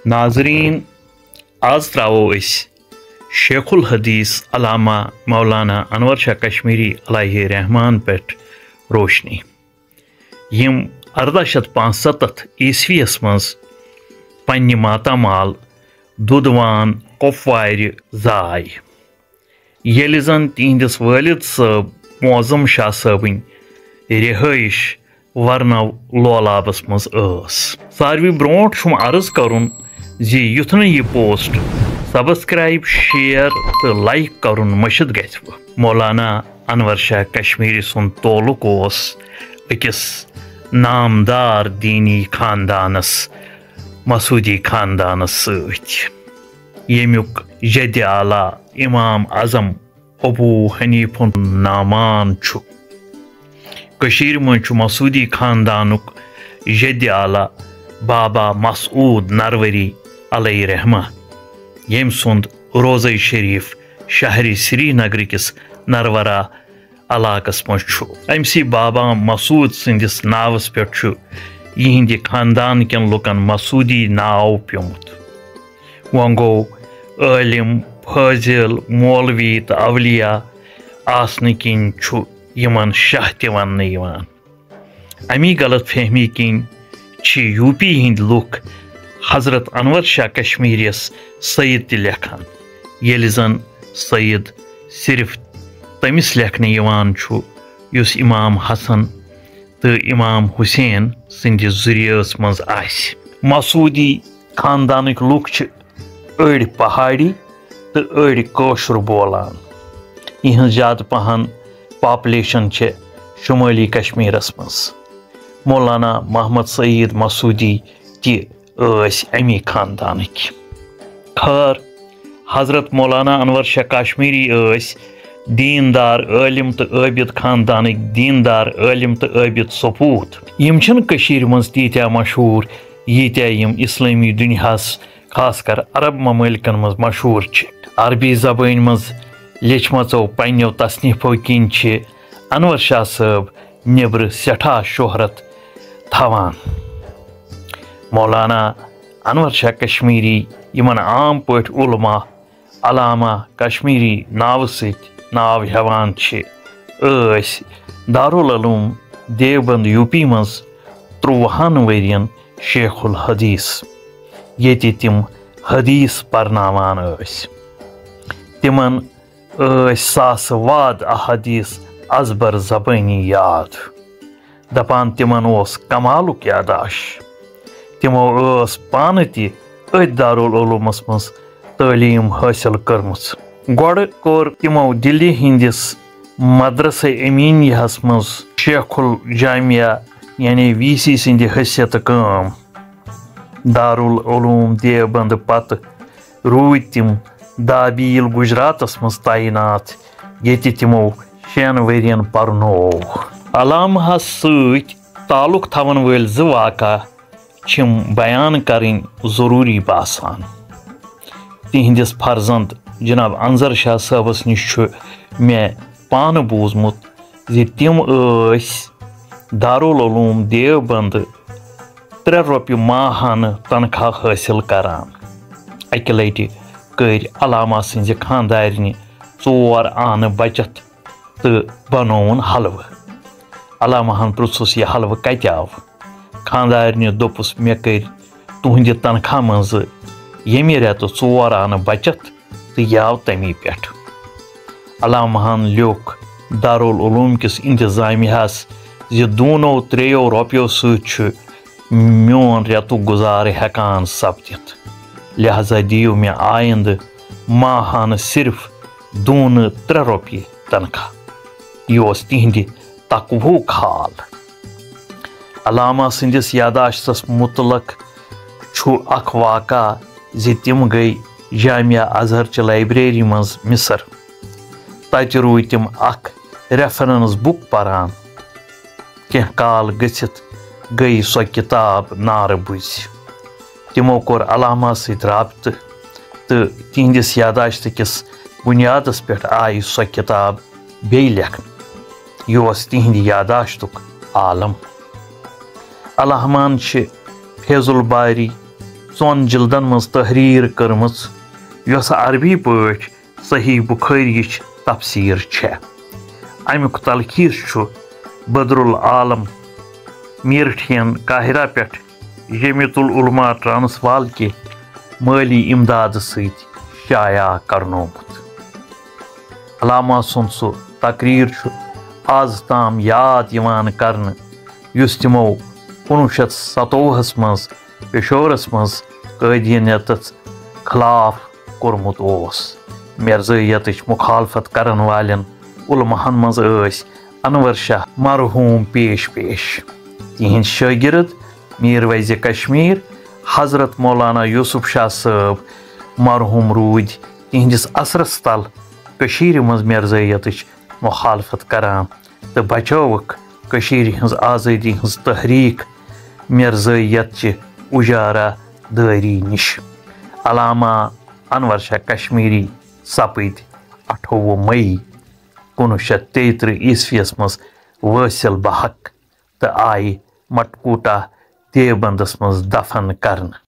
ناظرین آز تراو شیخ الحدیث علامہ مولانا انور شاہ کشمیری علیہ رحمان پہ روشنی یم 1875 عیسویس مز پنہ ماتامال دودوان کپوار زائے یل زن تہندس والد صاحب معظم شاہ صٲبن رہائش ورنو لولابس مز ساروی برونٹ چھم عرض کرن زی یُتھ نہٕ یہ پوسٹ سبسکرائب شیئر تو لائک کرن مشد گژھِ مولانا انور شاہ کشمیری سن تعلق أکس نامدار دینی خاندانس مسعودی خاندانس سۭتۍ ییٚمیُک جدِ اعلیٰ امام اعظم ابو حنیف نامان چھُ کشیر من مسعودی خاندانک جدِ اعلیٰ بابا مسعود نروری علیہ رحمہ یم سند روزہ شریف شہری سری نگر کس نرورا علاقس مز امسی بابا مسعود سندس ناوس پہ یہند خاندان کن لکن مسعودی ناو پیومت وۄنۍ گوٚو عالم فٲضل مولوی تو اولیاء آسنہٕ کِنۍ چھُ یمن شاہ تہِ وننہٕ یِوان امی غلط فہمی کِنۍ چھِ یوٗ پی ہٕنٛدۍ لُکھ حضرت انور شاہ کشمیریس سید تہِ لیکھان ییٚلہِ زن سید صرف تٔمِس لیکھنہٕ یِوان چھُ یُس امام حسن تہٕ امام حسین سٕنٛدِس ذُریعس منٛز آسہِ مسعودی خاندانٕکۍ لُکھ چھِ أڑۍ پہاڑی تہٕ أڑۍ کٲشُر بولان یِہنٛز زیادٕ پہن پاپولیشن چھِ شمٲلی کشمیرس منٛز مولانا محمد سعید مسعودی تہِ ٲسۍ امی خاندانٕکۍ خٲر حضرت مولانا انور شاہ کشمیری ٲسۍ دیندار عٲلم تہٕ عٲبد خاندانٕکۍ دیندار عٲلم تہٕ عٲبد سپوٗت یم چھِنہٕ کٔشیٖرِ منٛز تیٖتیٛاہ مشہوٗر ییٖتیٛاہ یم اسلٲمی دُنیاہس خاص کر عرب ممٲلکن منٛز مشہوٗر چھِ عربی زبٲنۍ منٛز لیچھمژو پننیو تصنیٖفو کِنۍ چھِ انور شاہ صٲب نیبرٕ سٮ۪ٹھاہ شہرت تھاوان مولانا انور شاہ کشمیری یمن عام پٲٹھۍ علما علامہ کشمیری ناوٕ سۭتۍ ناو ہٮ۪وان چھِ ٲسۍ دارالعلوم دیوبند یوٗ پی منٛز 13 ؤرین شیخ الحدیث ییٚتہِ تِم حدیث پرناوان ٲسۍ تِمن ٲسۍ ساسہٕ واد احادیث ازبر زبٲنی یاد دپان تِمن اوس کمالُک یاداش تِمو ٲس پانہٕ تہِ أتھۍ دارالعلومس منٛز تعلیٖم حٲصِل کٔرمٕژ گۄڈٕ کوٚر تِمو دِلہِ ہٕنٛدِس مدرسے امیٖنیہس منٛز شیخ الجامعہ یعنی وی سی سٕنٛدِ حیثیتہٕ کٲم دارالعلوم دیوبند پتہٕ روٗدۍ تِم دابیٖل گجراتس منٛز تعینات ییٚتہِ تِمو 6 ؤرین پرنوو علامہس سۭتۍ تعلق تھاون وٲلۍ 2 واقعہ چھِم بیان کرٕنۍ ضروٗری باسان تِہنٛدِس فرزند جناب انظر شاہ صٲبس نِش چھُ مےٚ پانہٕ بوٗزمُت زِ تِم ٲسۍ دارالعلوم دیوبند 3 رۄپیہِ ماہانہٕ تنخواہ حٲصِل کران اکہِ لٹہِ کٔرۍ علامہ سٕنٛزِ خاندارنہِ 4 آنہٕ بچت تہٕ بنووُن حلوٕ علامہن پرٛژھُس یہِ حلوٕ کتہِ آو خاندارنہِ دوٚپُس مےٚ کٔرۍ تُہنٛدِ تنخواہ منٛزٕ ییٚمہِ رٮ۪تہٕ 4 آنہٕ بچت تہٕ یہِ آو تمی پٮ۪ٹھ علامہن لیوٚکھ دارالعلوم کِس انتظامیہس زِ 2-3 رۄپیو سۭتۍ چھُ میون رٮ۪تُک گُزارٕ ہٮ۪کان سپدِتھ لہذا دِیِو مےٚ آیندٕ ماہانہٕ صرف 2-3 رۄپیہِ تنخواہ یہِ اوس تِہنٛدِ تقوہُک حال علامہ سٕنٛدِس یاداشتس مُتعلق چھُ اکھ واقعہ زِ تِم گٔے جامعہ ازہرچہِ لایبریری منٛز مصر تتہِ روٗدۍ تِم اکھ ریفرنس بُک پران کینٛہہ کال گٔژھِتھ گٔیہِ سۄ کِتاب نارٕ بُزِ تِمو کوٚر علامہ سۭتۍ رابطہٕ تہٕ تِہنٛدِس یاداشتہٕ کِس بُنیادس پٮ۪ٹھ آیہِ سۄ کِتاب بیٚیہِ لیکھنہٕ یہِ اوس تِہنٛدِ یاداشتُک عالم علامہن چھِ فیض الباری ژۄن جلدن منٛز تحریر کٔرمٕژ یۄس عربی پٲٹھۍ صحیح بخاریٕچ تفسیٖر چھےٚ۔ امیُک تلخیٖص چھُ بدرالعالم میرٹھین قاہرہ پٮ۪ٹھ جمیعت العلماء ٹرانسوال کہِ مٲلی امدادٕ سۭتۍ شایع کرنومُت۔ علامہ سُنٛد سُہ تقریر چھُ آز تام یاد یِوان کرنہٕ یُس تِمو 1957 منٛز پشورس منٛز قٲدیانیتس خلاف کوٚرمُت اوس۔ مرزٲیتٕچ مخالفت کرن والٮ۪ن علماہن منٛز ٲسۍ انور شاہ مرحوٗم پیش تِہنٛدۍ شٲگرد میٖر ویزِ کشمیٖر حضرت مولانا یوسف شاہ صٲب مرحوٗم روٗدۍ تِہنٛدِس اثرس تل کٔشیٖرِ منٛز مرزٲیتٕچ مخالفت کران تہٕ بچٲوٕکھ کٔشیٖرِ ہٕنٛز آزٲدی ہٕنٛز تحریٖک مرزٲیتچہِ اُجارا دٲری نِش۔ علامہ انور شاہ کشمیٖری سپٕدۍ 28 مئی 1933 منٛز وٲصِل بحق تہٕ آیہِ مٹکوٹا دیوبندس منٛز دفن کرنہٕ۔